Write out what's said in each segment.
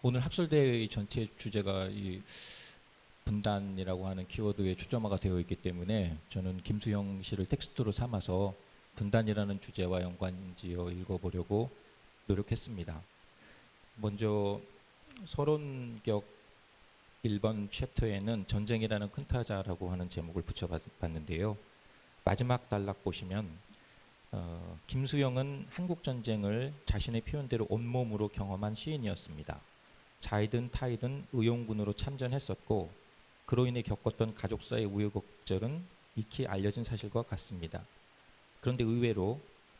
오늘 학술대회 전체 주제가 이 분단이라고 하는 키워드에 초점화가 되어 있기 때문에 저는 김수영 씨를 텍스트로 삼아서 분단이라는 주제와 연관지어 읽어보려고 노력했습니다. 먼저 서론격 1번 챕터에는 전쟁이라는 큰 타자라고 하는 제목을 붙여봤는데요. 마지막 단락 보시면 김수영은 한국전쟁을 자신의 표현대로 온몸으로 경험한 시인이었습니다. 자이든 타이든 의용군으로 참전했었고 그로 인해 겪었던 가족사의 우여곡절은 익히 알려진 사실과 같습니다. 그런데 의외로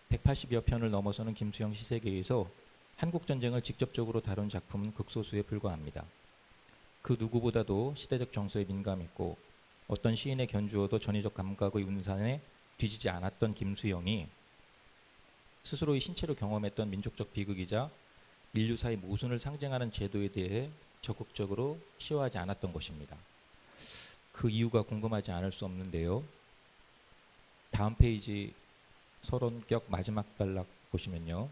180여 편을 넘어서는 김수영 시세계에서 한국전쟁을 직접적으로 다룬 작품은 극소수에 불과합니다. 그 누구보다도 시대적 정서에 민감했고 어떤 시인의 견주어도 전위적 감각의 운산에 뒤지지 않았던 김수영이 스스로의 신체로 경험했던 민족적 비극이자 인류사의 모순을 상징하는 제도에 대해 적극적으로 시화하지 않았던 것입니다. 그 이유가 궁금하지 않을 수 없는데요. 다음 페이지 서론격 마지막 단락 보시면요.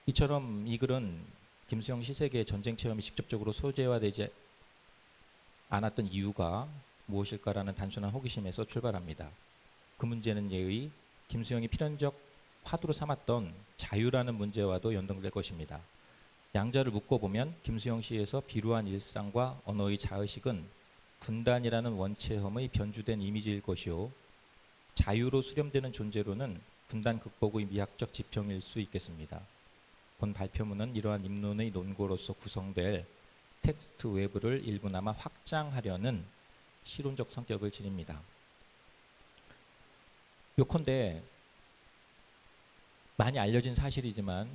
이처럼 이 글은 김수영 시세계의 전쟁 체험이 직접적으로 소재화되지 않았던 이유가 무엇일까라는 단순한 호기심에서 출발합니다. 그 문제는 예의 김수영이 필연적 화두로 삼았던 자유라는 문제와도 연동될 것입니다. 양자를 묶어보면 김수영 시에서 비루한 일상과 언어의 자의식은 분단이라는 원체험의 변주된 이미지일 것이요. 자유로 수렴되는 존재로는 분단 극복의 미학적 지평일 수 있겠습니다. 본 발표문은 이러한 입론의 논고로서 구성될 텍스트 외부를 일부나마 확장하려는 실론적 성격을 지닙니다. 요컨대 많이 알려진 사실이지만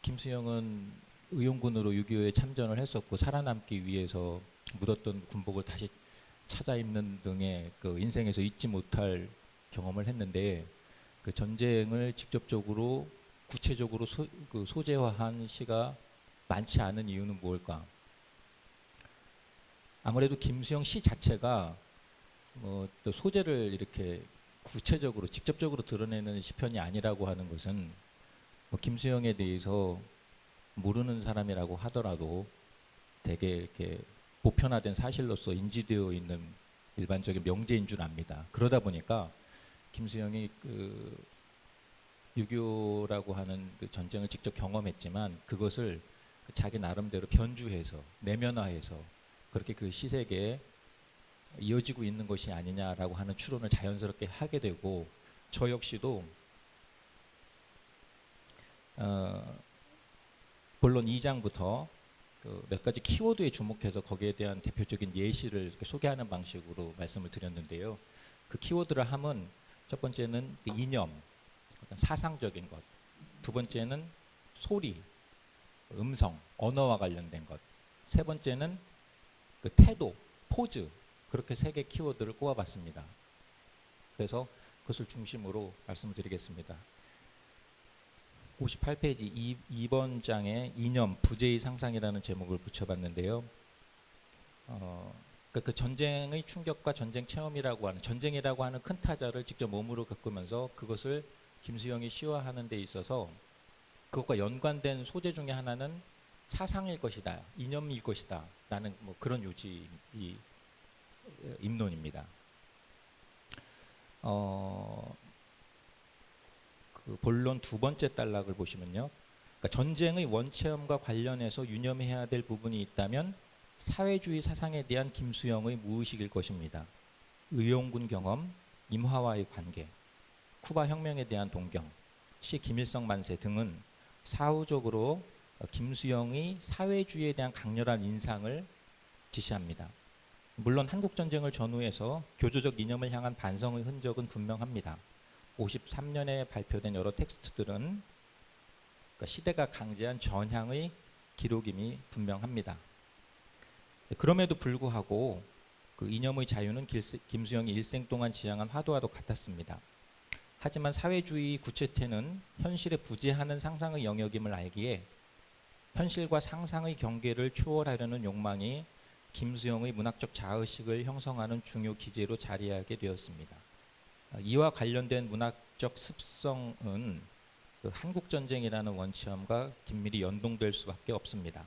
김수영은 의용군으로 6.25에 참전을 했었고 살아남기 위해서 묻었던 군복을 다시 찾아 입는 등의 그 인생에서 잊지 못할 경험을 했는데 그 전쟁을 직접적으로 구체적으로 소재화한 시가 많지 않은 이유는 무엇일까? 아무래도 김수영 시 자체가 또 소재를 이렇게 구체적으로 직접적으로 드러내는 시편이 아니라고 하는 것은 김수영에 대해서 모르는 사람이라고 하더라도 되게 이렇게 보편화된 사실로서 인지되어 있는 일반적인 명제인 줄 압니다. 그러다 보니까 김수영이 그 6.25라고 하는 그 전쟁을 직접 경험했지만 그것을 자기 나름대로 변주해서 내면화해서 그렇게 그 시세계에 이어지고 있는 것이 아니냐라고 하는 추론을 자연스럽게 하게 되고 저 역시도 본론 2장부터 몇 가지 키워드에 주목해서 거기에 대한 대표적인 예시를 이렇게 소개하는 방식으로 말씀을 드렸는데요. 그 키워드를 함은 첫 번째는 그 이념, 사상적인 것. 두 번째는 소리, 음성, 언어와 관련된 것. 세 번째는 그 태도, 포즈. 그렇게 세 개 키워드를 꼽아봤습니다. 그래서 그것을 중심으로 말씀을 드리겠습니다. 58페이지 2번 장에 이념, 부재의 상상이라는 제목을 붙여봤는데요. 그 전쟁의 충격과 전쟁 체험이라고 하는 전쟁이라고 하는 큰 타자를 직접 몸으로 겪으면서 그것을 김수영이 시화하는 데 있어서 그것과 연관된 소재 중에 하나는 사상일 것이다, 이념일 것이다 라는 그런 요지 입론입니다. 그 본론 두 번째 단락을 보시면요. 그러니까 전쟁의 원체험과 관련해서 유념해야 될 부분이 있다면 사회주의 사상에 대한 김수영의 무의식일 것입니다. 의용군 경험, 임화와의 관계, 쿠바 혁명에 대한 동경, 시 김일성 만세 등은 사후적으로 김수영의 사회주의에 대한 강렬한 인상을 지시합니다. 물론 한국전쟁을 전후해서 교조적 이념을 향한 반성의 흔적은 분명합니다. 53년에 발표된 여러 텍스트들은 시대가 강제한 전향의 기록임이 분명합니다. 그럼에도 불구하고 그 이념의 자유는 김수영이 일생 동안 지향한 화두와도 같았습니다. 하지만 사회주의 구체태는 현실에 부재하는 상상의 영역임을 알기에 현실과 상상의 경계를 초월하려는 욕망이 김수영의 문학적 자의식을 형성하는 중요 기제로 자리하게 되었습니다. 이와 관련된 문학적 습성은 그 한국 전쟁이라는 원체험과 긴밀히 연동될 수밖에 없습니다.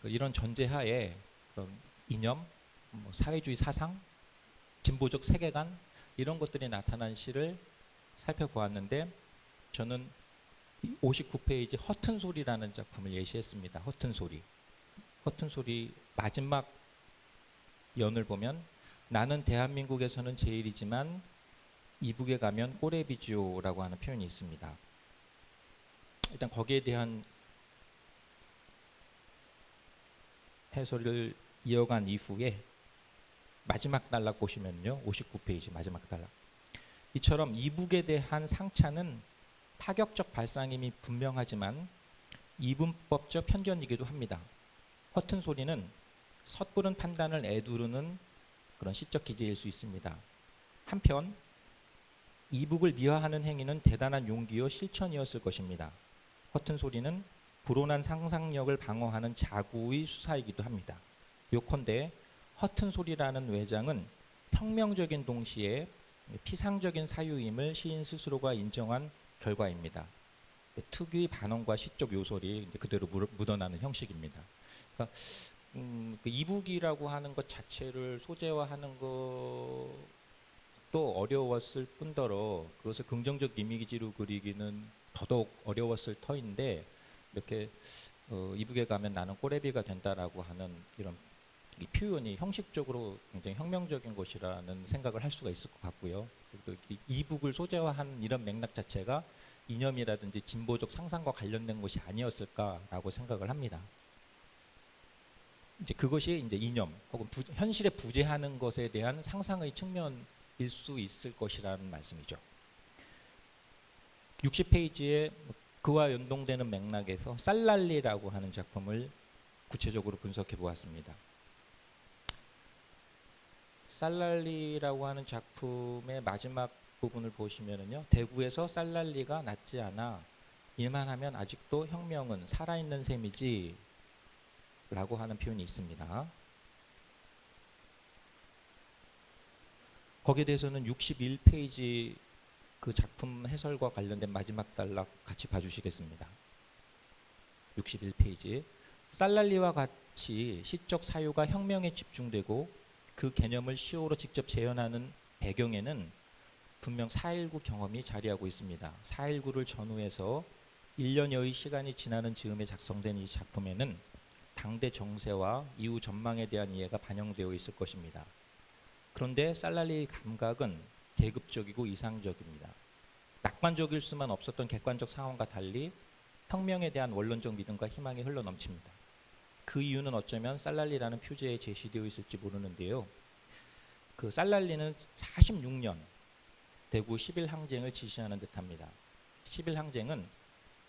이런 전제하에 그런 이념, 사회주의 사상, 진보적 세계관 이런 것들이 나타난 시를 살펴보았는데 저는 59페이지 허튼 소리라는 작품을 예시했습니다. 허튼 소리. 허튼 소리 마지막 연을 보면 나는 대한민국에서는 제일이지만 이북에 가면 꼬레비지요라고 하는 표현이 있습니다. 일단 거기에 대한 해설을 이어간 이후에 마지막 단락 보시면요. 59페이지 마지막 단락. 이처럼 이북에 대한 상차는 파격적 발상임이 분명하지만 이분법적 편견이기도 합니다. 허튼 소리는 섣부른 판단을 애두르는 그런 시적 기제일 수 있습니다. 한편 이북을 미화하는 행위는 대단한 용기요 실천이었을 것입니다. 허튼 소리는 불온한 상상력을 방어하는 자구의 수사이기도 합니다. 요컨대 허튼 소리라는 외장은 혁명적인 동시에 피상적인 사유임을 시인 스스로가 인정한 결과입니다. 특유의 반언과 시적 요소리 그대로 묻어나는 형식입니다. 그러니까 그 이북이라고 하는 것 자체를 소재화하는 것도 어려웠을 뿐더러 그것을 긍정적 이미지로 그리기는 더더욱 어려웠을 터인데 이렇게 이북에 가면 나는 꼬레비가 된다라고 하는 이런 이 표현이 형식적으로 굉장히 혁명적인 것이라는 생각을 할 수가 있을 것 같고요. 또 이북을 소재화한 이런 맥락 자체가 이념이라든지 진보적 상상과 관련된 것이 아니었을까라고 생각을 합니다. 이제 그것이 이제 이념 혹은 현실에 부재하는 것에 대한 상상의 측면일 수 있을 것이라는 말씀이죠. 60페이지에 그와 연동되는 맥락에서 살랄리라고 하는 작품을 구체적으로 분석해 보았습니다. 살랄리라고 하는 작품의 마지막 부분을 보시면은요, 대구에서 살랄리가 낫지 않아 일만 하면 아직도 혁명은 살아있는 셈이지 라고 하는 표현이 있습니다. 거기에 대해서는 61페이지 그 작품 해설과 관련된 마지막 단락 같이 봐주시겠습니다. 61페이지. 살랄리와 같이 시적 사유가 혁명에 집중되고 그 개념을 시호로 직접 재현하는 배경에는 분명 4.19 경험이 자리하고 있습니다. 4.19를 전후해서 1년여의 시간이 지나는 즈음에 작성된 이 작품에는 당대 정세와 이후 전망에 대한 이해가 반영되어 있을 것입니다. 그런데 살랄리의 감각은 계급적이고 이상적입니다. 낙관적일 수만 없었던 객관적 상황과 달리 혁명에 대한 원론적 믿음과 희망이 흘러넘칩니다. 그 이유는 어쩌면 살랄리라는 표제에 제시되어 있을지 모르는데요. 그 살랄리는 46년 대구 10.1항쟁을 지시하는 듯합니다. 10.1항쟁은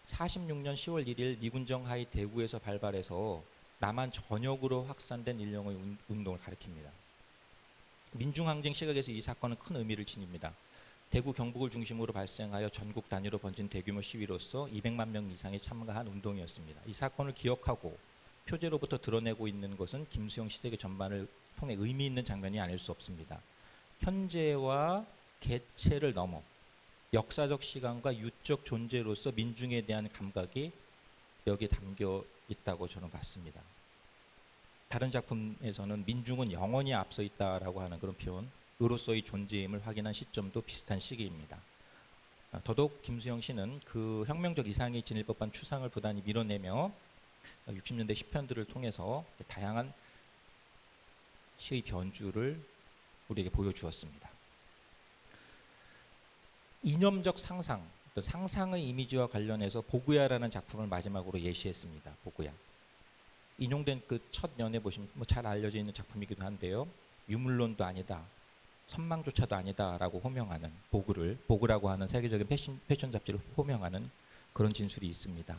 46년 10월 1일 미군정 하에 대구에서 발발해서 남한 전역으로 확산된 일련의 운동을 가리킵니다. 민중항쟁 시각에서 이 사건은 큰 의미를 지닙니다. 대구 경북을 중심으로 발생하여 전국 단위로 번진 대규모 시위로서 200만 명 이상이 참가한 운동이었습니다. 이 사건을 기억하고 표제로부터 드러내고 있는 것은 김수영 시대의 전반을 통해 의미 있는 장면이 아닐 수 없습니다. 현재와 개체를 넘어 역사적 시간과 유적 존재로서 민중에 대한 감각이 여기에 담겨 있다고 저는 봤습니다. 다른 작품에서는 민중은 영원히 앞서 있다라고 하는 그런 표현, 의로서의 존재임을 확인한 시점도 비슷한 시기입니다. 더더욱 김수영 씨는 그 혁명적 이상이 지닐 법한 추상을 부단히 밀어내며 60년대 시편들을 통해서 다양한 시의 변주를 우리에게 보여주었습니다. 이념적 상상, 상상의 이미지와 관련해서 보구야라는 작품을 마지막으로 예시했습니다. 보구야. 인용된 그 첫 연에 보시면 잘 알려져 있는 작품이기도 한데요. 유물론도 아니다, 선망조차도 아니다라고 호명하는 보그라고 하는 세계적인 패션 잡지를 호명하는 그런 진술이 있습니다.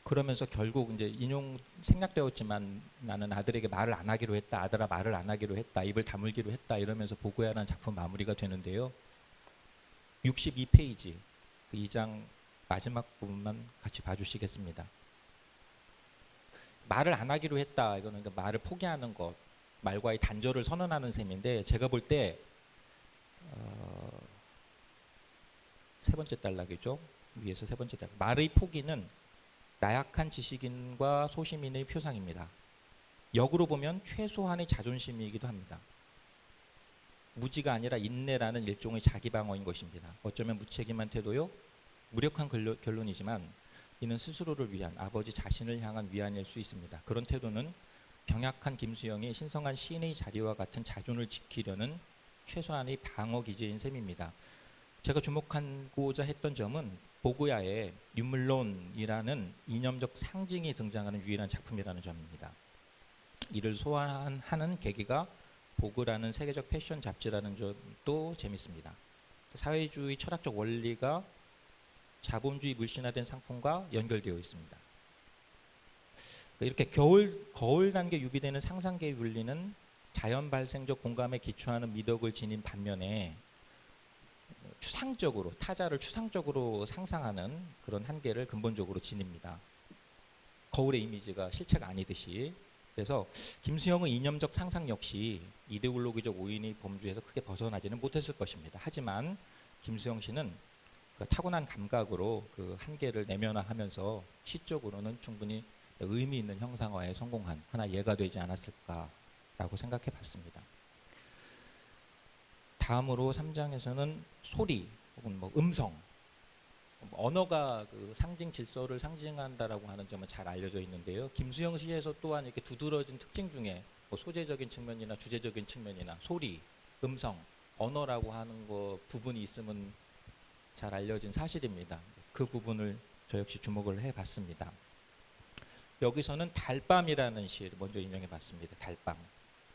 그러면서 결국 이제 인용 생략되었지만 나는 아들에게 말을 안 하기로 했다, 아들아 말을 안 하기로 했다, 입을 다물기로 했다 이러면서 보고야라는 작품 마무리가 되는데요. 62페이지 그 2장 마지막 부분만 같이 봐주시겠습니다. 말을 안 하기로 했다, 이거는 그러니까 말을 포기하는 것, 말과의 단절을 선언하는 셈인데 제가 볼 때 세 번째 단락이죠. 위에서 세 번째 단락. 말의 포기는 나약한 지식인과 소시민의 표상입니다. 역으로 보면 최소한의 자존심이기도 합니다. 무지가 아니라 인내라는 일종의 자기 방어인 것입니다. 어쩌면 무책임한 태도요, 무력한 결론이지만 이는 스스로를 위한, 아버지 자신을 향한 위안일 수 있습니다. 그런 태도는 병약한 김수영이 신성한 시인의 자리와 같은 자존을 지키려는 최소한의 방어 기제인 셈입니다. 제가 주목하고자 했던 점은 보그야의 유물론이라는 이념적 상징이 등장하는 유일한 작품이라는 점입니다. 이를 소환하는 계기가 보그라는 세계적 패션 잡지라는 점도 재밌습니다. 사회주의 철학적 원리가 자본주의 물신화된 상품과 연결되어 있습니다. 이렇게 거울 단계 유비되는 상상계의 윤리는 자연 발생적 공감에 기초하는 미덕을 지닌 반면에 추상적으로, 타자를 추상적으로 상상하는 그런 한계를 근본적으로 지닙니다. 거울의 이미지가 실체가 아니듯이. 그래서 김수영의 이념적 상상 역시 이데올로기적 오인의 범주에서 크게 벗어나지는 못했을 것입니다. 하지만 김수영 씨는 그 타고난 감각으로 그 한계를 내면화하면서 시적으로는 충분히 의미 있는 형상화에 성공한 하나 예가 되지 않았을까라고 생각해 봤습니다. 다음으로 3장에서는 소리 혹은 뭐 음성, 언어가 그 상징 질서를 상징한다라고 하는 점은 잘 알려져 있는데요. 김수영 시에서 또한 이렇게 두드러진 특징 중에 뭐 소재적인 측면이나 주제적인 측면이나 소리, 음성, 언어라고 하는 거 부분이 있으면 잘 알려진 사실입니다. 그 부분을 저 역시 주목을 해봤습니다. 여기서는 달밤이라는 시를 먼저 인용해 봤습니다. 달밤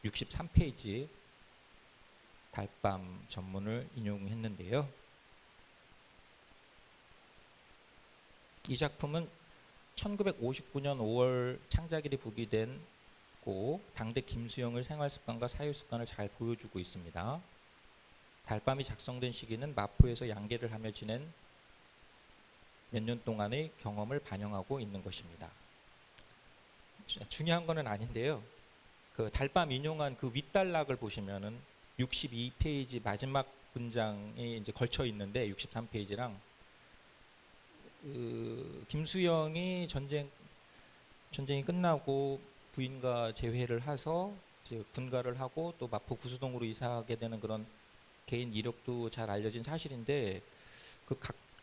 63페이지 달밤 전문을 인용했는데요. 이 작품은 1959년 5월 창작일이 부기됐고 당대 김수영의 생활습관과 사유습관을 잘 보여주고 있습니다. 달밤이 작성된 시기는 마포에서 양계를 하며 지낸 몇 년 동안의 경험을 반영하고 있는 것입니다. 중요한 거는 아닌데요. 그 달밤 인용한 그 윗단락을 보시면은 62페이지 마지막 문장이 이제 걸쳐 있는데 63페이지랑 김수영이 전쟁이 끝나고 부인과 재회를 해서 이제 분가를 하고 또 마포 구수동으로 이사하게 되는 그런 개인 이력도 잘 알려진 사실인데 그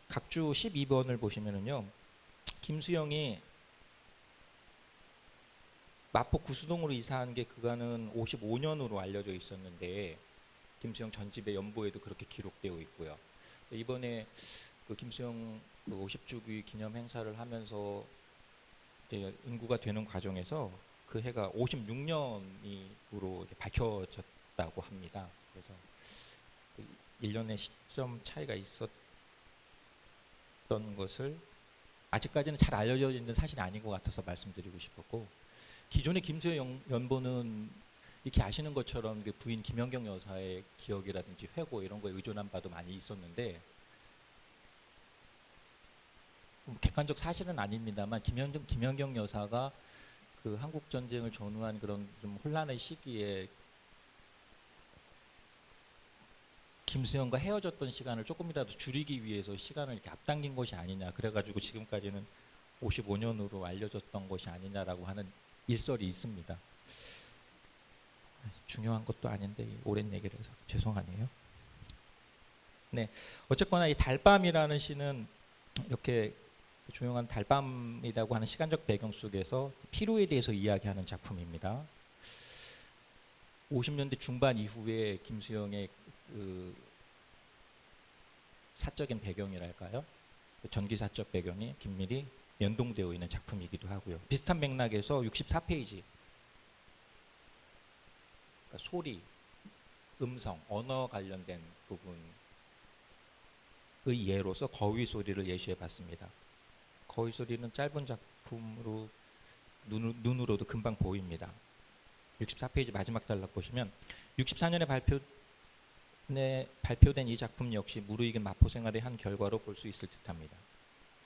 각주 12번을 보시면은요. 김수영이 마포 구수동으로 이사한 게 그간은 55년으로 알려져 있었는데 김수영 전집의 연보에도 그렇게 기록되어 있고요. 이번에 그 김수영 그 50주기 기념 행사를 하면서 인구가 되는 과정에서 그 해가 56년으로 밝혀졌다고 합니다. 그래서 1년의 시점 차이가 있었던 것을 아직까지는 잘 알려져 있는 사실이 아닌 것 같아서 말씀드리고 싶었고, 기존의 김수영 연보는 이렇게 아시는 것처럼 부인 김연경 여사의 기억이라든지 회고 이런 거에 의존한 바도 많이 있었는데 객관적 사실은 아닙니다만 김연경 여사가 그 한국 전쟁을 전후한 그런 좀 혼란의 시기에 김수영과 헤어졌던 시간을 조금이라도 줄이기 위해서 시간을 이렇게 앞당긴 것이 아니냐, 그래가지고 지금까지는 55년으로 알려졌던 것이 아니냐라고 하는 일설이 있습니다. 중요한 것도 아닌데 오랜 얘기를 해서 죄송하네요. 네, 어쨌거나 이 달밤이라는 시는 이렇게 조용한 달밤이라고 하는 시간적 배경 속에서 피로에 대해서 이야기하는 작품입니다. 50년대 중반 이후에 김수영의 그 사적인 배경이랄까요? 전기사적 배경이 긴밀히 연동되어 있는 작품이기도 하고요. 비슷한 맥락에서 64페이지 그러니까 소리, 음성, 언어 관련된 부분의 예로서 거위 소리를 예시해 봤습니다. 거위 소리는 짧은 작품으로 눈으로도 금방 보입니다. 64페이지 마지막 단락 보시면 64년에 발표된 이 작품 역시 무르익은 마포 생활의 한 결과로 볼 수 있을 듯합니다.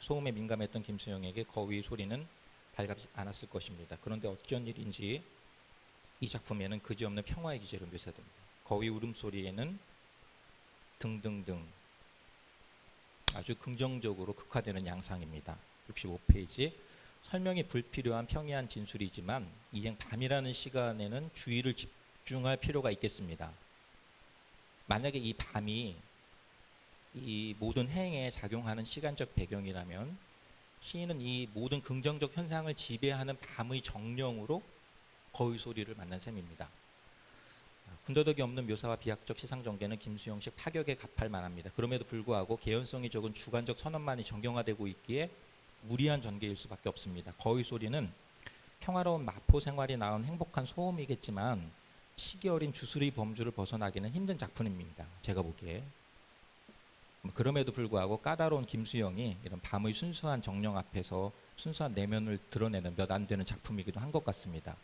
소음에 민감했던 김수영에게 거위 소리는 발갑지 않았을 것입니다. 그런데 어쩐 일인지 이 작품에는 그지없는 평화의 기제로 묘사됩니다. 거위 울음소리에는 등등등 아주 긍정적으로 극화되는 양상입니다. 65페이지. 설명이 불필요한 평이한 진술이지만 이행 밤이라는 시간에는 주의를 집중할 필요가 있겠습니다. 만약에 이 밤이 이 모든 행에 작용하는 시간적 배경이라면 시인은 이 모든 긍정적 현상을 지배하는 밤의 정령으로 거의 소리를 만난 셈입니다. 군더더기 없는 묘사와 비약적 시상 전개는 김수영식 파격에 값할 만합니다. 그럼에도 불구하고 개연성이 적은 주관적 선언만이 정경화되고 있기에 무리한 전개일 수밖에 없습니다. 거의 소리는 평화로운 마포 생활이 낳은 행복한 소음이겠지만 치기 어린 주술의 범주를 벗어나기는 힘든 작품입니다. 제가 보기에. 그럼에도 불구하고 까다로운 김수영이 이런 밤의 순수한 정령 앞에서 순수한 내면을 드러내는 몇 안 되는 작품이기도 한 것 같습니다.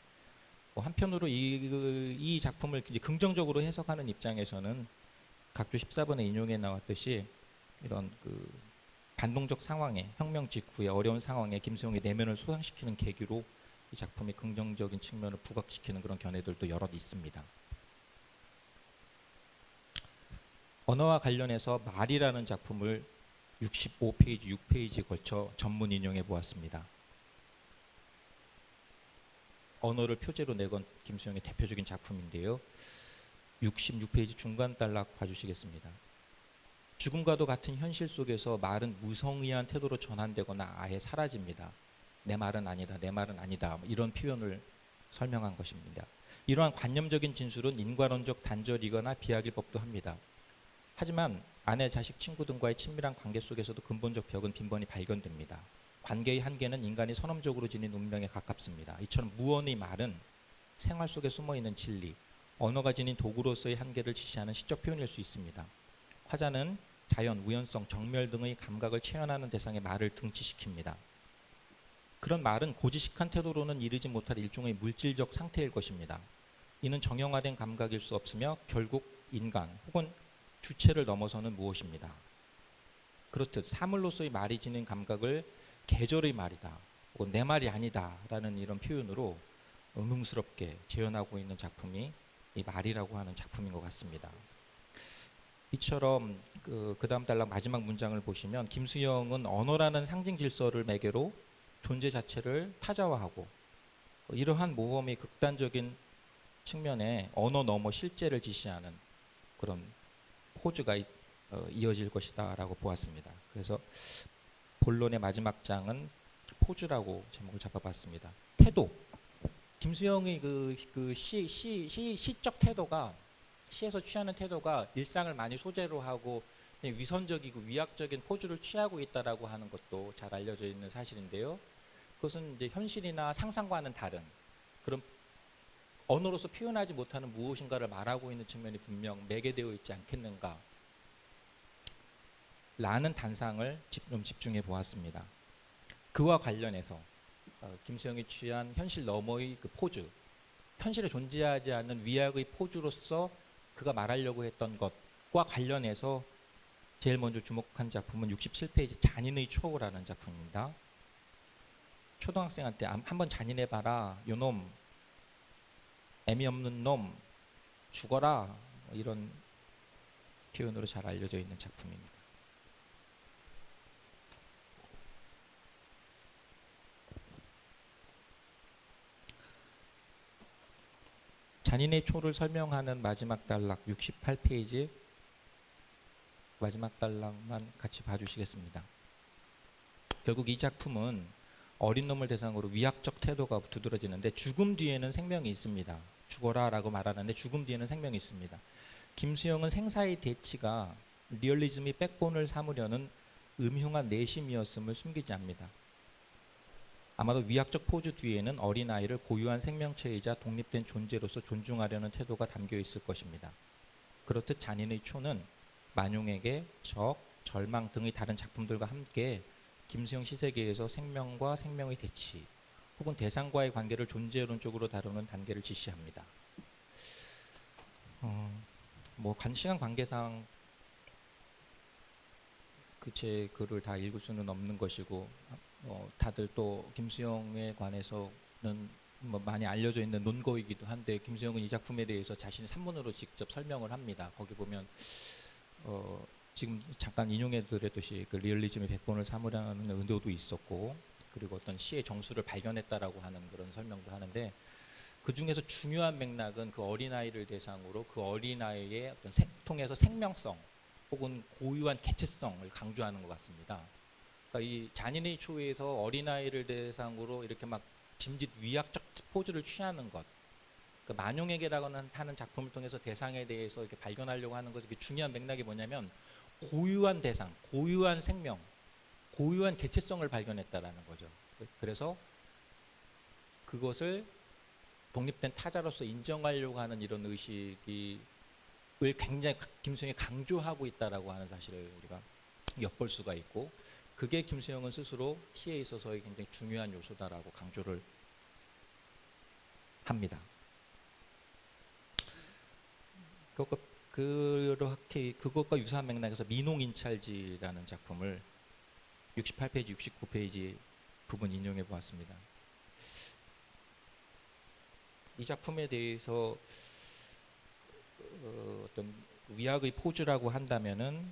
한편으로 이 작품을 긍정적으로 해석하는 입장에서는 각주 14번에 인용해 나왔듯이 이런 반동적 상황에, 혁명 직후에 어려운 상황에 김수영의 내면을 소상시키는 계기로 이 작품이 긍정적인 측면을 부각시키는 그런 견해들도 여럿 있습니다. 언어와 관련해서 말이라는 작품을 65페이지, 6페이지에 걸쳐 전문 인용해 보았습니다. 언어를 표제로 내건 김수영의 대표적인 작품인데요. 66페이지 중간 단락 봐주시겠습니다. 죽음과도 같은 현실 속에서 말은 무성의한 태도로 전환되거나 아예 사라집니다. 내 말은 아니다, 내 말은 아니다, 이런 표현을 설명한 것입니다. 이러한 관념적인 진술은 인과론적 단절이거나 비약일 법도 합니다. 하지만 아내, 자식, 친구 등과의 친밀한 관계 속에서도 근본적 벽은 빈번히 발견됩니다. 관계의 한계는 인간이 선험적으로 지닌 운명에 가깝습니다. 이처럼 무언의 말은 생활 속에 숨어있는 진리, 언어가 지닌 도구로서의 한계를 지시하는 시적 표현일 수 있습니다. 화자는 자연, 우연성, 정멸 등의 감각을 체현하는 대상의 말을 등치시킵니다. 그런 말은 고지식한 태도로는 이르지 못할 일종의 물질적 상태일 것입니다. 이는 정형화된 감각일 수 없으며 결국 인간 혹은 주체를 넘어서는 무엇입니다. 그렇듯 사물로서의 말이 지닌 감각을 계절의 말이다 혹은 내 말이 아니다 라는 이런 표현으로 음흉스럽게 재현하고 있는 작품이 이 말이라고 하는 작품인 것 같습니다. 이처럼 그 다음 단락 마지막 문장을 보시면 김수영은 언어라는 상징 질서를 매개로 존재 자체를 타자화하고 이러한 모범의 극단적인 측면에 언어 넘어 실제를 지시하는 그런 포즈가 이어질 것이다 라고 보았습니다. 그래서 본론의 마지막 장은 포즈라고 제목을 잡아봤습니다. 태도. 김수영의 시적 태도가, 시에서 취하는 태도가 일상을 많이 소재로 하고 위선적이고 위약적인 포즈를 취하고 있다라고 하는 것도 잘 알려져 있는 사실인데요. 그것은 이제 현실이나 상상과는 다른 그런 언어로서 표현하지 못하는 무엇인가를 말하고 있는 측면이 분명 매개되어 있지 않겠는가 라는 단상을 좀 집중해 보았습니다. 그와 관련해서 김수영이 취한 현실 너머의 그 포즈, 현실에 존재하지 않는 위약의 포즈로서 그가 말하려고 했던 것과 관련해서 제일 먼저 주목한 작품은 67페이지 잔인의 초라는 작품입니다. 초등학생한테 한번 잔인해봐라, 요놈, 애미 없는 놈, 죽어라, 이런 표현으로 잘 알려져 있는 작품입니다. 잔인의 초를 설명하는 마지막 단락 68페이지 마지막 단락만 같이 봐주시겠습니다. 결국 이 작품은 어린 놈을 대상으로 위약적 태도가 두드러지는데 죽음 뒤에는 생명이 있습니다. 죽어라 라고 말하는데 죽음 뒤에는 생명이 있습니다. 김수영은 생사의 대치가 리얼리즘이 백본을 삼으려는 음흉한 내심이었음을 숨기지 않습니다. 아마도 위약적 포즈 뒤에는 어린아이를 고유한 생명체이자 독립된 존재로서 존중하려는 태도가 담겨 있을 것입니다. 그렇듯 잔인의 초는 만용에게 적, 절망 등의 다른 작품들과 함께 김수영 시세계에서 생명과 생명의 대치 혹은 대상과의 관계를 존재론적으로 다루는 단계를 지시합니다. 시간 관계상 제 글을 다 읽을 수는 없는 것이고 다들 또 김수영에 관해서는 많이 알려져 있는 논거이기도 한데 김수영은 이 작품에 대해서 자신의 산문으로 직접 설명을 합니다. 거기 보면 지금 잠깐 인용해드렸듯이 그 리얼리즘의 백본을 삼으려는 의도도 있었고, 그리고 어떤 시의 정수를 발견했다라고 하는 그런 설명도 하는데, 그 중에서 중요한 맥락은 그 어린아이를 대상으로 그 어린아이의 어떤 통해서 생명성 혹은 고유한 개체성을 강조하는 것 같습니다. 그러니까 이 잔인의 초에서 어린아이를 대상으로 이렇게 막 짐짓 위약적 포즈를 취하는 것, 그러니까 만용에게라고 하는 작품을 통해서 대상에 대해서 이렇게 발견하려고 하는 것이 중요한 맥락이 뭐냐면 고유한 대상, 고유한 생명, 고유한 개체성을 발견했다라는 거죠. 그래서 그것을 독립된 타자로서 인정하려고 하는 이런 의식을 굉장히 김수영이 강조하고 있다라고 하는 사실을 우리가 엿볼 수가 있고, 그게 김수영은 스스로 시에 있어서의 굉장히 중요한 요소다라고 강조를 합니다. 그렇게 그것과 유사한 맥락에서 민홍인찰지라는 작품을 68페이지, 69페이지 부분 인용해 보았습니다. 이 작품에 대해서 어떤 위학의 포즈라고 한다면은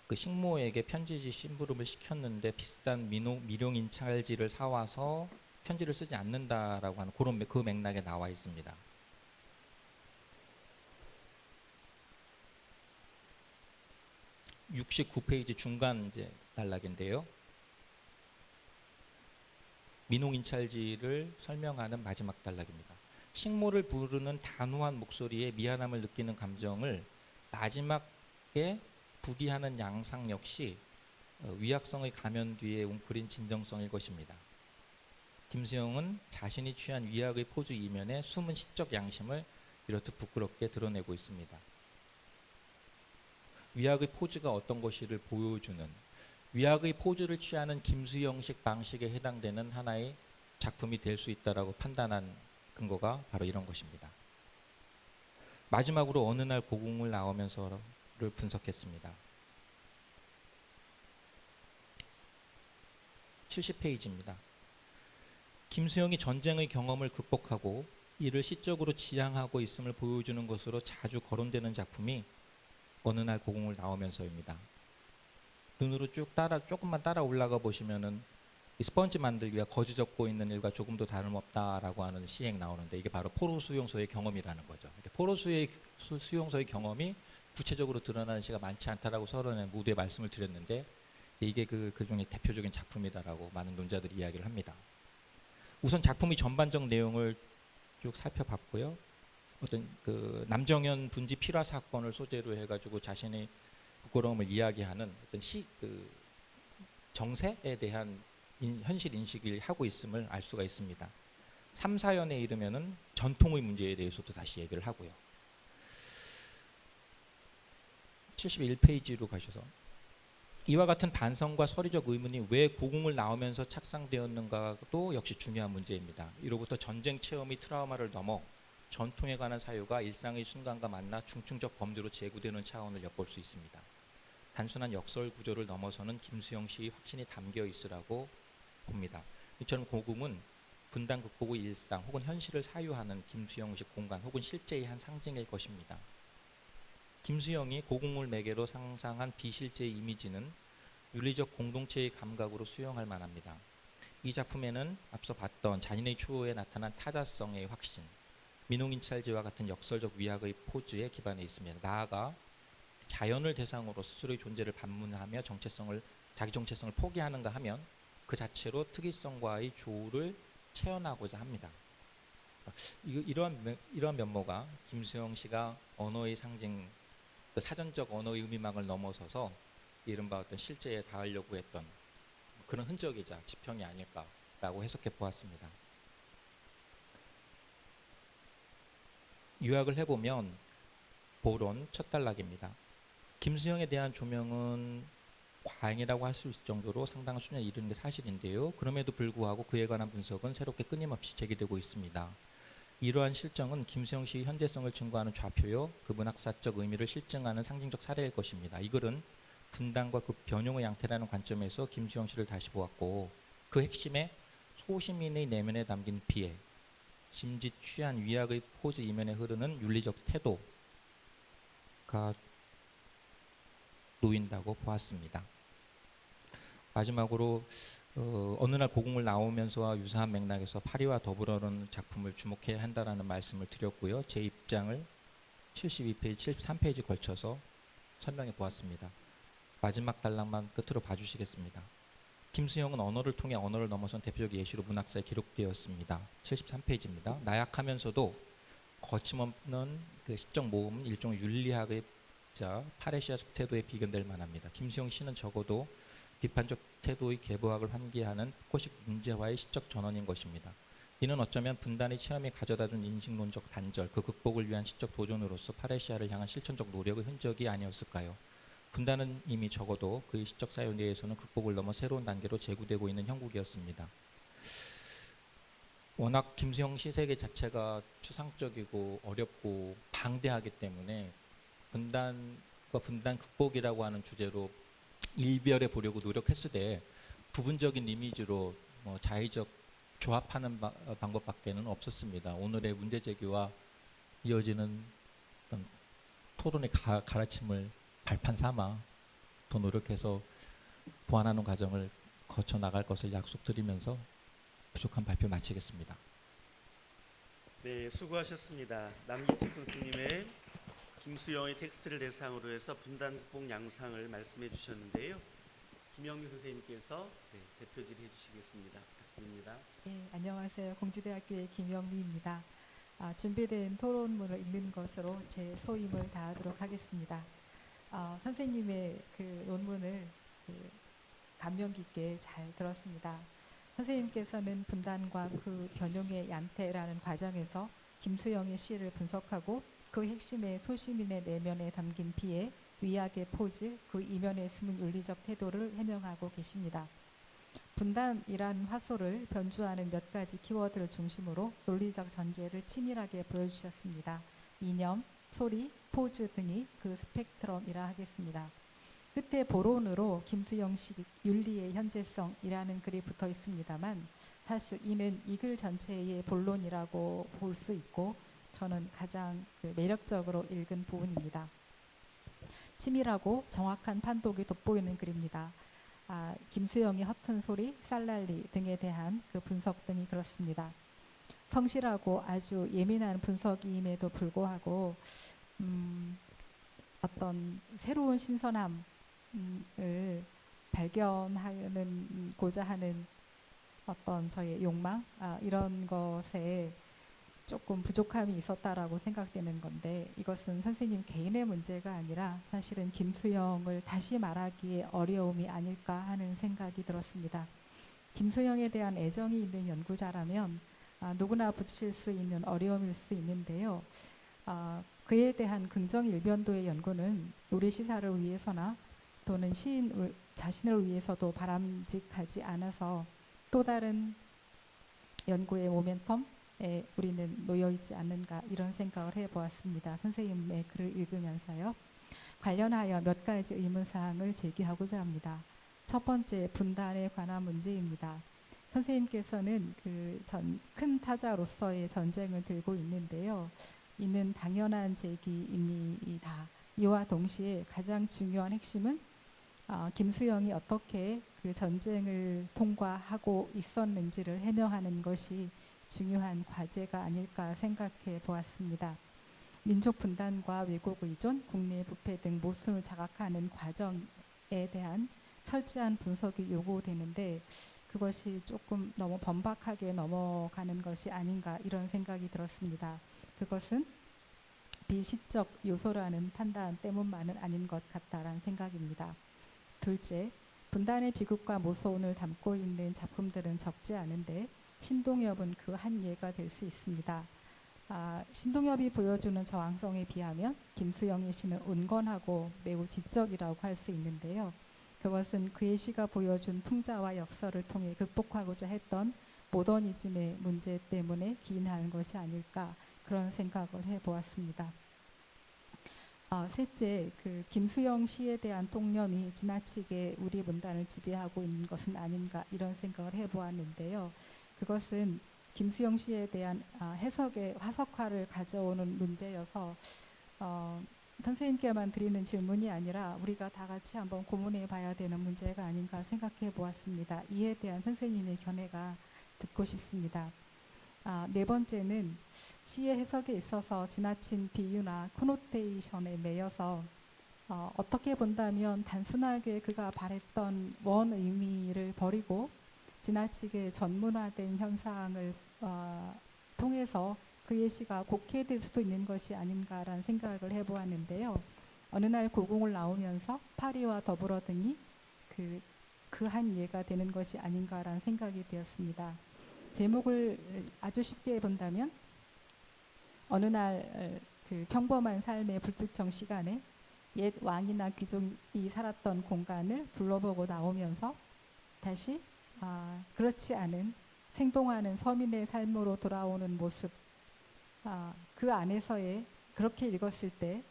그 식모에게 편지지 심부름을 시켰는데 비싼 민용인찰지를 사와서 편지를 쓰지 않는다라고 하는 그런 그 맥락에 나와 있습니다. 69페이지 중간 이제 단락인데요. 민홍인찰지를 설명하는 마지막 단락입니다. 식모를 부르는 단호한 목소리에 미안함을 느끼는 감정을 마지막에 부기하는 양상 역시 위약성의 가면 뒤에 웅크린 진정성일 것입니다. 김수영은 자신이 취한 위약의 포즈 이면에 숨은 시적 양심을 이렇듯 부끄럽게 드러내고 있습니다. 위약의 포즈가 어떤 것인지를 보여주는, 위약의 포즈를 취하는 김수영식 방식에 해당되는 하나의 작품이 될 수 있다라고 판단한 근거가 바로 이런 것입니다. 마지막으로 어느 날 고궁을 나오면서를 분석했습니다. 70페이지입니다. 김수영이 전쟁의 경험을 극복하고 이를 시적으로 지향하고 있음을 보여주는 것으로 자주 거론되는 작품이 어느 날 고궁을 나오면서입니다. 눈으로 조금만 따라 올라가 보시면은 이 스펀지 만들기가 거지 적고 있는 일과 조금도 다름없다라고 하는 시행 나오는데, 이게 바로 포로 수용소의 경험이라는 거죠. 포로 수용소의 경험이 구체적으로 드러나는 시가 많지 않다라고 서론에 무대에 말씀을 드렸는데, 이게 그 중에 대표적인 작품이다라고 많은 논자들이 이야기를 합니다. 우선 작품의 전반적 내용을 쭉 살펴봤고요. 어떤 그 남정현 분지 필화 사건을 소재로 해가지고 자신의 부끄러움을 이야기하는 어떤 그 정세에 대한 현실 인식을 하고 있음을 알 수가 있습니다. 3, 4연에 이르면은 전통의 문제에 대해서도 다시 얘기를 하고요. 71페이지로 가셔서 이와 같은 반성과 서리적 의문이 왜 고궁을 나오면서 착상되었는가도 역시 중요한 문제입니다. 이로부터 전쟁 체험이 트라우마를 넘어 전통에 관한 사유가 일상의 순간과 만나 중증적 범죄로 제구되는 차원을 엿볼 수 있습니다. 단순한 역설 구조를 넘어서는 김수영 씨의 확신이 담겨 있으라고 봅니다. 이처럼 고궁은 분단 극복의 일상 혹은 현실을 사유하는 김수영식 공간 혹은 실제의 한 상징일 것입니다. 김수영이 고궁을 매개로 상상한 비실제의 이미지는 윤리적 공동체의 감각으로 수용할 만합니다. 이 작품에는 앞서 봤던 잔인의 초에 나타난 타자성의 확신, 민홍인찰지와 같은 역설적 위학의 포즈에 기반해 있습니다. 나아가 자연을 대상으로 스스로의 존재를 반문하며 자기 정체성을 포기하는가 하면 그 자체로 특이성과의 조우를 체현하고자 합니다. 이러한 면모가 김수영 씨가 언어의 상징, 그 사전적 언어의 의미망을 넘어서서 이른바 어떤 실제에 닿으려고 했던 그런 흔적이자 지평이 아닐까라고 해석해 보았습니다. 요약을 해보면 보론 첫 단락입니다. 김수영에 대한 조명은 과잉이라고 할 수 있을 정도로 상당한 수준에 이르는 게 사실인데요. 그럼에도 불구하고 그에 관한 분석은 새롭게 끊임없이 제기되고 있습니다. 이러한 실정은 김수영 씨의 현대성을 증거하는 좌표요, 그 문학사적 의미를 실증하는 상징적 사례일 것입니다. 이 글은 분단과 그 변용의 양태라는 관점에서 김수영 씨를 다시 보았고, 그 핵심에 소시민의 내면에 담긴 비애, 짐짓 취한 위약의 포즈 이면에 흐르는 윤리적 태도가 놓인다고 보았습니다. 마지막으로 어느 날 고궁을 나오면서와 유사한 맥락에서 파리와 더불어는 작품을 주목해야 한다라는 말씀을 드렸고요. 제 입장을 72페이지, 73페이지 걸쳐서 설명해 보았습니다. 마지막 단락만 끝으로 봐주시겠습니다. 김수영은 언어를 통해 언어를 넘어선 대표적 예시로 문학사에 기록되었습니다. 73페이지입니다. 나약하면서도 거침없는 그 시적 모험은 일종의 윤리학의 파레시아적 태도에 비견될 만합니다. 김수영 시는 적어도 비판적 태도의 계보학을 환기하는 포코식 문제화의 시적 전원인 것입니다. 이는 어쩌면 분단의 체험이 가져다준 인식론적 단절, 그 극복을 위한 시적 도전으로서 파레시아를 향한 실천적 노력의 흔적이 아니었을까요? 분단은 이미 적어도 그의 시적 사유 내에서는 극복을 넘어 새로운 단계로 제구되고 있는 형국이었습니다. 워낙 김수영 시세계 자체가 추상적이고 어렵고 방대하기 때문에 분단과 분단 극복이라고 하는 주제로 일별해 보려고 노력했을 부분적인 이미지로 자의적 조합하는 방법밖에는 없었습니다. 오늘의 문제 제기와 이어지는 토론의 가르침을 발판 삼아 더 노력해서 보완하는 과정을 거쳐 나갈 것을 약속드리면서 부족한 발표 마치겠습니다. 네, 수고하셨습니다. 남기택 선생님의 김수영의 텍스트를 대상으로 해서 분단 극복 양상을 말씀해 주셨는데요. 김영미 선생님께서 대표질 해주시겠습니다. 부탁드립니다. 네, 안녕하세요. 공주대학교의 김영미입니다. 준비된 토론문을 읽는 것으로 제 소임을 다하도록 하겠습니다. 선생님의 그 논문을 감명 깊게 잘 들었습니다. 선생님께서는 분단과 그 변용의 양태라는 과정에서 김수영의 시를 분석하고 그 핵심의 소시민의 내면에 담긴 비애, 위약의 포즈, 그 이면에 숨은 윤리적 태도를 해명하고 계십니다. 분단이란 화소를 변주하는 몇 가지 키워드를 중심으로 논리적 전개를 치밀하게 보여주셨습니다. 이념, 소리, 포즈 등이 그 스펙트럼이라 하겠습니다. 끝에 보론으로 김수영식 윤리의 현재성이라는 글이 붙어 있습니다만 사실 이는 이 글 전체의 본론이라고 볼 수 있고 저는 가장 매력적으로 읽은 부분입니다. 치밀하고 정확한 판독이 돋보이는 글입니다. 김수영의 허튼 소리, 살랄리 등에 대한 그 분석 등이 그렇습니다. 성실하고 아주 예민한 분석임에도 불구하고 어떤 새로운 신선함을 발견하고자 하는 어떤 저의 욕망 이런 것에 조금 부족함이 있었다라고 생각되는 건데 이것은 선생님 개인의 문제가 아니라 사실은 김수영을 다시 말하기에 어려움이 아닐까 하는 생각이 들었습니다. 김수영에 대한 애정이 있는 연구자라면 누구나 부딪힐 수 있는 어려움일 수 있는데요. 그에 대한 긍정 일변도의 연구는 우리 시사를 위해서나 또는 시인 자신을 위해서도 바람직하지 않아서 또 다른 연구의 모멘텀에 우리는 놓여있지 않는가 이런 생각을 해보았습니다. 선생님의 글을 읽으면서요. 관련하여 몇 가지 의문사항을 제기하고자 합니다. 첫 번째, 분단에 관한 문제입니다. 선생님께서는 큰 타자로서의 전쟁을 들고 있는데요. 이는 당연한 제기입니다. 이와 동시에 가장 중요한 핵심은 김수영이 어떻게 그 전쟁을 통과하고 있었는지를 해명하는 것이 중요한 과제가 아닐까 생각해 보았습니다. 민족 분단과 왜곡 의존, 국내 부패 등 모순을 자각하는 과정에 대한 철저한 분석이 요구되는데 그것이 조금 너무 번박하게 넘어가는 것이 아닌가 이런 생각이 들었습니다. 그것은 비시적 요소라는 판단 때문만은 아닌 것 같다라는 생각입니다. 둘째, 분단의 비극과 모소운을 담고 있는 작품들은 적지 않은데 신동엽은 그 한 예가 될 수 있습니다. 신동엽이 보여주는 저항성에 비하면 김수영의 시는 온건하고 매우 지적이라고 할 수 있는데요. 그것은 그의 시가 보여준 풍자와 역설을 통해 극복하고자 했던 모더니즘의 문제 때문에 기인하는 것이 아닐까 그런 생각을 해보았습니다. 셋째, 김수영 시에 대한 통념이 지나치게 우리 문단을 지배하고 있는 것은 아닌가 이런 생각을 해보았는데요. 그것은 김수영 시에 대한 해석의 화석화를 가져오는 문제여서 선생님께만 드리는 질문이 아니라 우리가 다 같이 한번 고민해 봐야 되는 문제가 아닌가 생각해 보았습니다. 이에 대한 선생님의 견해가 듣고 싶습니다. 네 번째는 시의 해석에 있어서 지나친 비유나 코노테이션에 매여서 어떻게 본다면 단순하게 그가 바랬던 원 의미를 버리고 지나치게 전문화된 현상을 통해서 그의 시가 곡해될 수도 있는 것이 아닌가라는 생각을 해보았는데요. 어느 날 고궁을 나오면서 파리와 더불어 등이 그 한 예가 되는 것이 아닌가라는 생각이 되었습니다. 제목을 아주 쉽게 본다면 어느 날 그 평범한 삶의 불특정 시간에 옛 왕이나 귀족이 살았던 공간을 둘러보고 나오면서 다시 그렇지 않은 생동하는 서민의 삶으로 돌아오는 모습, 그 안에서의 그렇게 읽었을 때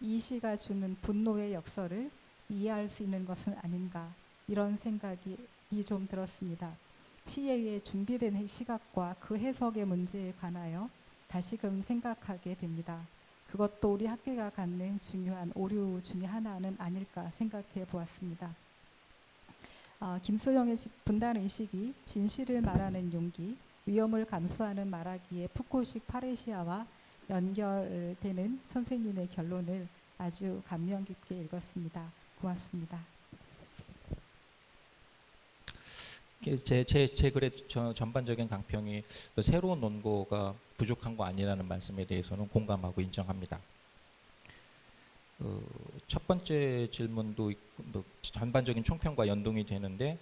이 시가 주는 분노의 역설을 이해할 수 있는 것은 아닌가, 이런 생각이 좀 들었습니다. 시에 의해 준비된 시각과 그 해석의 문제에 관하여 다시금 생각하게 됩니다. 그것도 우리 학계가 갖는 중요한 오류 중에 하나는 아닐까 생각해 보았습니다. 김소영의 분단의식이 진실을 말하는 용기, 위험을 감수하는 말하기에 푸코식 파레시아와 연결되는 선생님의 결론을 아주 감명 깊게 읽었습니다. 고맙습니다. 제 글의 전반적인 강평이 새로운 논거가 부족한 거 아니라는 말씀에 대해서는 공감하고 인정합니다. 첫 번째 질문도 전반적인 총평과 연동이 되는데,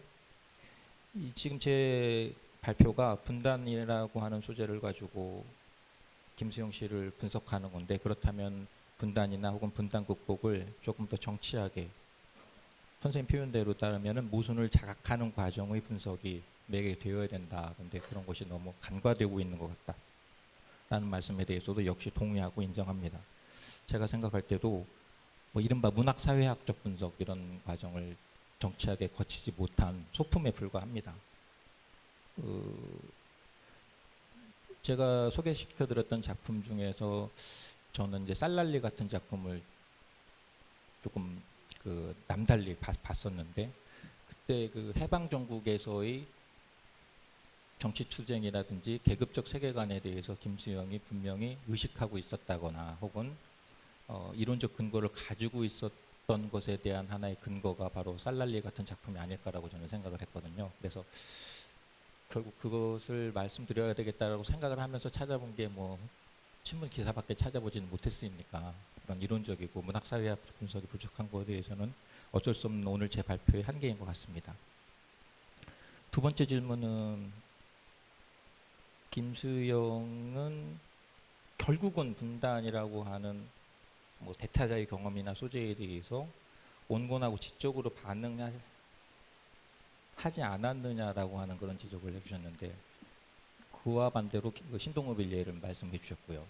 지금 제 발표가 분단이라고 하는 소재를 가지고 김수영 씨를 분석하는 건데, 그렇다면 분단이나 혹은 분단 극복을 조금 더 정치하게 선생님 표현대로 따르면 모순을 자각하는 과정의 분석이 매개 되어야 된다. 그런데 그런 것이 너무 간과되고 있는 것 같다라는 말씀에 대해서도 역시 동의하고 인정합니다. 제가 생각할 때도 이른바 문학사회학적 분석 이런 과정을 정치하게 거치지 못한 소품에 불과합니다. 제가 소개시켜드렸던 작품 중에서 저는 이제 살랄리 같은 작품을 조금 남달리 봤었는데, 그때 그 해방 정국에서의 정치 투쟁이라든지 계급적 세계관에 대해서 김수영이 분명히 의식하고 있었다거나 혹은 이론적 근거를 가지고 있었던 것에 대한 하나의 근거가 바로 살랄리 같은 작품이 아닐까라고 저는 생각을 했거든요. 그래서 결국 그것을 말씀드려야 되겠다라고 생각을 하면서 찾아본 게 신문 기사밖에 찾아보지는 못했으니까 그런 이론적이고 문학사회학 분석이 부족한 것에 대해서는 어쩔 수 없는 오늘 제 발표의 한계인 것 같습니다. 두 번째 질문은 김수영은 결국은 분단이라고 하는 대타자의 경험이나 소재에 대해서 온건하고 지적으로 반응하지 않았느냐라고 하는 그런 지적을 해주셨는데, 그와 반대로 신동엽의 예를 말씀해 주셨고요.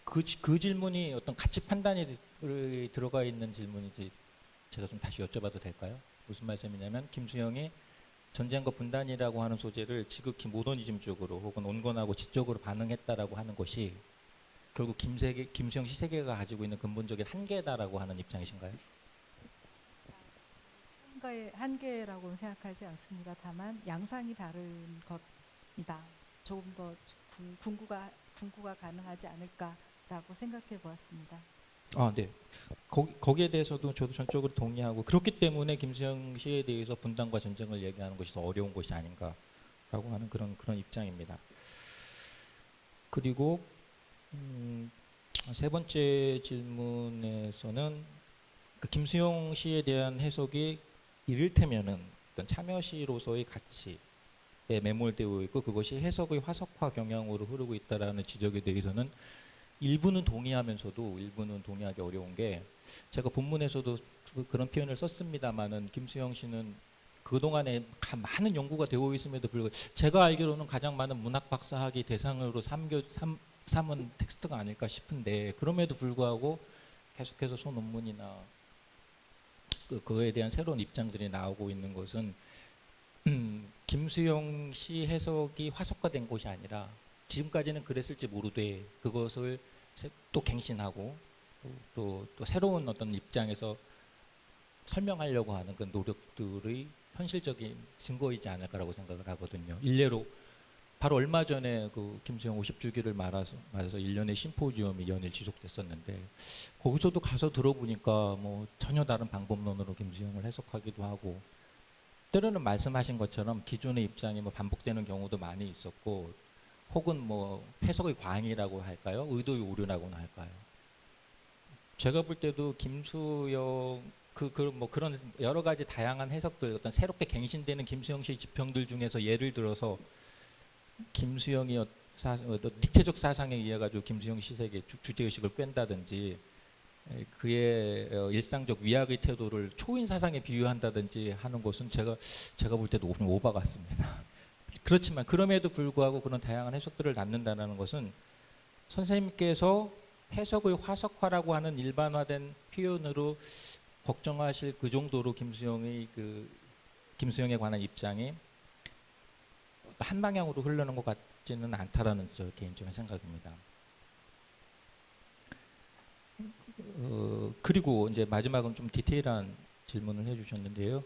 그 질문이 어떤 가치 판단이 들어가 있는 질문인지 제가 좀 다시 여쭤봐도 될까요? 무슨 말씀이냐면 김수영이 전쟁과 분단이라고 하는 소재를 지극히 모더니즘 쪽으로 혹은 온건하고 지적으로 반응했다라고 하는 것이 결국 김수영 시 세계가 가지고 있는 근본적인 한계다라고 하는 입장이신가요? 한계라고는 생각하지 않습니다. 다만 양상이 다른 것이다. 조금 더 궁구가 가능하지 않을까라고 생각해 보았습니다. 네. 거기에 대해서도 저도 전적으로 동의하고, 그렇기 때문에 김수영 씨에 대해서 분단과 전쟁을 얘기하는 것이 더 어려운 것이 아닌가라고 하는 그런 입장입니다. 그리고 세 번째 질문에서는 김수영 씨에 대한 해석이 이를테면은 어떤 참여시로서의 가치에 매몰되어 있고 그것이 해석의 화석화 경향으로 흐르고 있다라는 지적에 대해서는 일부는 동의하면서도 일부는 동의하기 어려운 게, 제가 본문에서도 그런 표현을 썼습니다마는 김수영 씨는 그동안에 많은 연구가 되어 있음에도 불구하고 제가 알기로는 가장 많은 문학 박사학위 대상으로 삼은 텍스트가 아닐까 싶은데, 그럼에도 불구하고 계속해서 소논문이나 그거에 대한 새로운 입장들이 나오고 있는 것은 김수영 씨 해석이 화석화된 것이 아니라 지금까지는 그랬을지 모르되 그것을 또 갱신하고 또 새로운 어떤 입장에서 설명하려고 하는 그 노력들의 현실적인 증거이지 않을까라고 생각을 하거든요. 일례로 바로 얼마 전에 그 김수영 50주기를 맞아서 1년의 심포지엄이 연일 지속됐었는데 거기서도 가서 들어보니까 뭐 전혀 다른 방법론으로 김수영을 해석하기도 하고 때로는 말씀하신 것처럼 기존의 입장이 뭐 반복되는 경우도 많이 있었고 혹은 뭐 해석의 과잉이라고 할까요? 의도의 오류라고나 할까요? 제가 볼 때도 김수영 뭐 그런 여러 가지 다양한 해석들 어떤 새롭게 갱신되는 김수영 씨 지평들 중에서 예를 들어서 김수영이 어떤 닉체적 사상에 의해 가지고 김수영 씨에게 주제의식을 꿰다든지 그의 일상적 위약의 태도를 초인 사상에 비유한다든지 하는 것은 제가 볼 때도 좀 오바 같습니다. 그렇지만 그럼에도 불구하고 그런 다양한 해석들을 낳는다는 것은 선생님께서 해석의 화석화라고 하는 일반화된 표현으로 걱정하실 그 정도로 김수영에 관한 입장이 한 방향으로 흐르는 것 같지는 않다라는 저 개인적인 생각입니다. 그리고 이제 마지막은 좀 디테일한 질문을 해주셨는데요.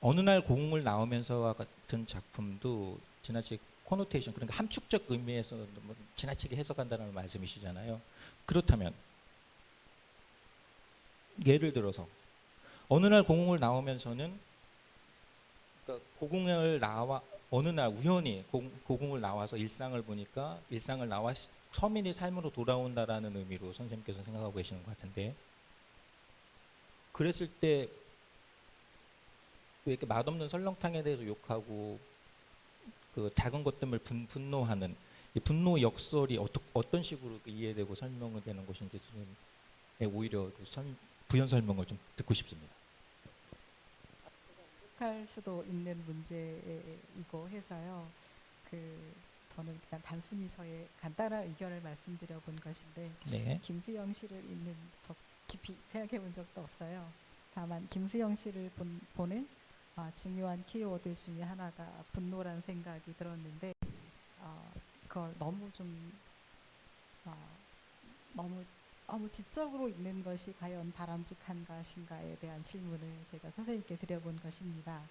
어느 날 공을 나오면서와 같은 작품도 지나치게 코노테이션 그러니까 함축적 의미에서 뭐 지나치게 해석한다는 말씀이시잖아요. 그렇다면 예를 들어서 어느 날 공을 나오면서는 그러니까 고궁을 나와 어느 날 우연히 고궁을 나와서 일상을 보니까 일상을 나와 서민이 삶으로 돌아온다라는 의미로 선생님께서 생각하고 계시는 것 같은데 그랬을 때 왜 이렇게 맛없는 설렁탕에 대해서 욕하고 그 작은 것 때문에 분노하는 이 분노 역설이 어떤 식으로 이해되고 설명이 되는 것인지 오히려 부연 설명을 좀 듣고 싶습니다. 할 수도 있는 문제이고 해서요. 저는 그냥 단순히 저의 간단한 의견을 말씀드려 본 것인데 네. 김수영 씨를 읽는 저 깊이 생각해 본 적도 없어요. 다만 김수영 씨를 보는 중요한 키워드 중에 하나가 분노라는 생각이 들었는데 그걸 너무 너무 지적으로 읽는 것이 과연 바람직한 것인가에 대한 질문을 제가 선생님께 드려본 것입니다.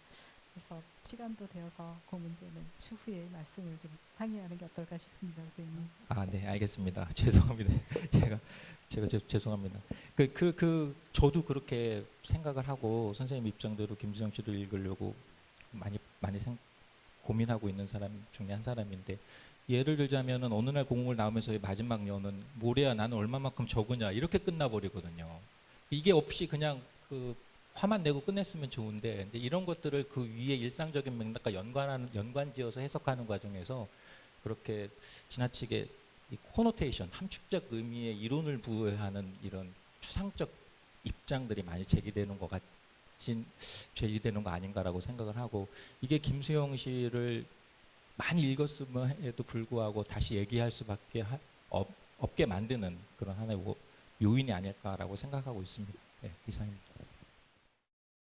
그래서 시간도 되어서 그 문제는 추후에 말씀을 좀 상의하는 게 어떨까 싶습니다, 선생님. 네, 알겠습니다. 죄송합니다. 제가 죄송합니다. 저도 그렇게 생각을 하고 선생님 입장대로 김수영 씨도 읽으려고 많이 고민하고 있는 사람 중에 한 사람인데 예를 들자면은 어느 날 공을 나오면서의 마지막 연은 모래야 나는 얼마만큼 적으냐 이렇게 끝나버리거든요. 이게 없이 그냥 화만 내고 끝냈으면 좋은데 근데 이런 것들을 그 위에 일상적인 맥락과 연관지어서 해석하는 과정에서 그렇게 지나치게 이 코노테이션 함축적 의미의 이론을 부여하는 이런 추상적 입장들이 많이 제기되는 거 아닌가라고 생각을 하고 이게 김수영 씨를 많이 읽었음에도 불구하고 다시 얘기할 수밖에 없게 만드는 그런 하나의 요인이 아닐까라고 생각하고 있습니다. 네, 이상입니다.